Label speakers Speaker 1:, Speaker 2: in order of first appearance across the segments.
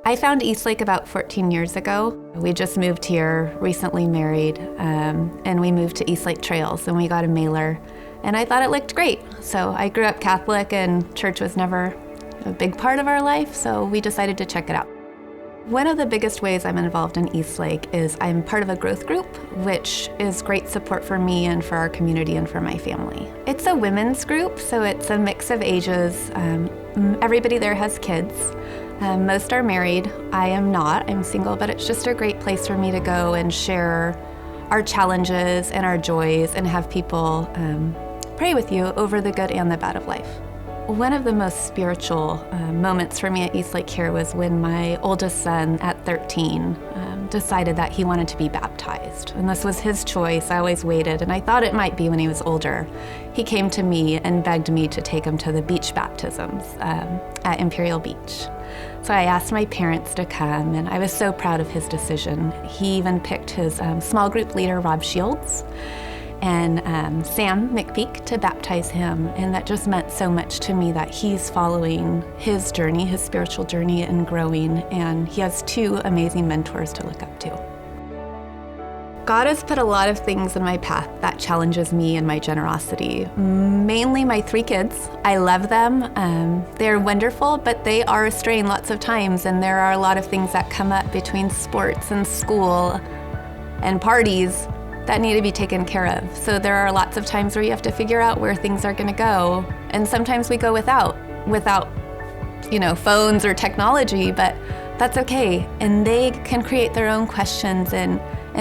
Speaker 1: I found EastLake about 14 years ago. We just moved here, recently married, and we moved to EastLake Trails, and we got a mailer, and I thought it looked great. So I grew up Catholic, and church was never a big part of our life, so we decided to check it out. One of the biggest ways I'm involved in EastLake is I'm part of a growth group, which is great support for me and for our community and for my family. It's a women's group, so it's a mix of ages. Everybody there has kids. Most are married. I am not. I'm single, but it's just a great place for me to go and share our challenges and our joys and have people pray with you over the good and the bad of life. One of the most spiritual moments for me at EastLake here was when my oldest son at 13 decided that he wanted to be baptized. And this was his choice. I always waited, and I thought it might be when he was older. He came to me and begged me to take him to the beach baptisms at Imperial Beach. So I asked my parents to come, and I was so proud of his decision. He even picked his small group leader, Rob Shields, and Sam McPeak to baptize him, and that just meant so much to me that he's following his journey, his spiritual journey, and growing, and he has two amazing mentors to look up to. God has put a lot of things in my path that challenges me and my generosity. Mainly my 3 kids. I love them. They're wonderful, but they are a strain lots of times, and there are a lot of things that come up between sports and school and parties that need to be taken care of. So there are lots of times where you have to figure out where things are gonna go. And sometimes we go without phones or technology, but that's okay. And they can create their own questions and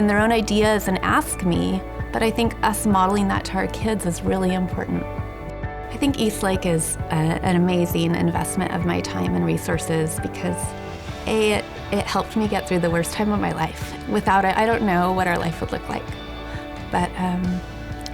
Speaker 1: their own ideas and ask me. But I think us modeling that to our kids is really important. I think EastLake is an amazing investment of my time and resources because it helped me get through the worst time of my life. Without it, I don't know what our life would look like. But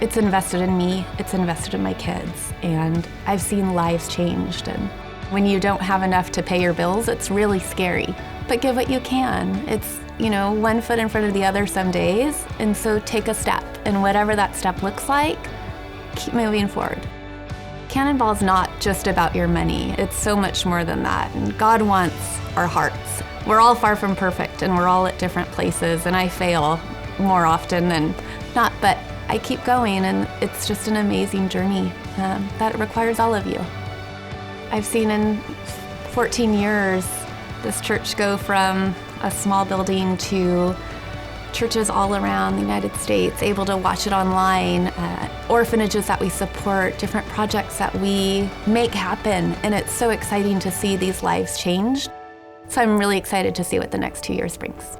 Speaker 1: it's invested in me, it's invested in my kids, and I've seen lives changed. And when you don't have enough to pay your bills, it's really scary. But give what you can. It's, one foot in front of the other some days, and so take a step. And whatever that step looks like, keep moving forward. Cannonball is not just about your money. It's so much more than that. And God wants our hearts. We're all far from perfect, and we're all at different places, and I fail more often than not, but I keep going, and it's just an amazing journey that requires all of you. I've seen in 14 years this church go from a small building to churches all around the United States, able to watch it online, orphanages that we support, different projects that we make happen, and it's so exciting to see these lives changed. So I'm really excited to see what the next 2 years brings.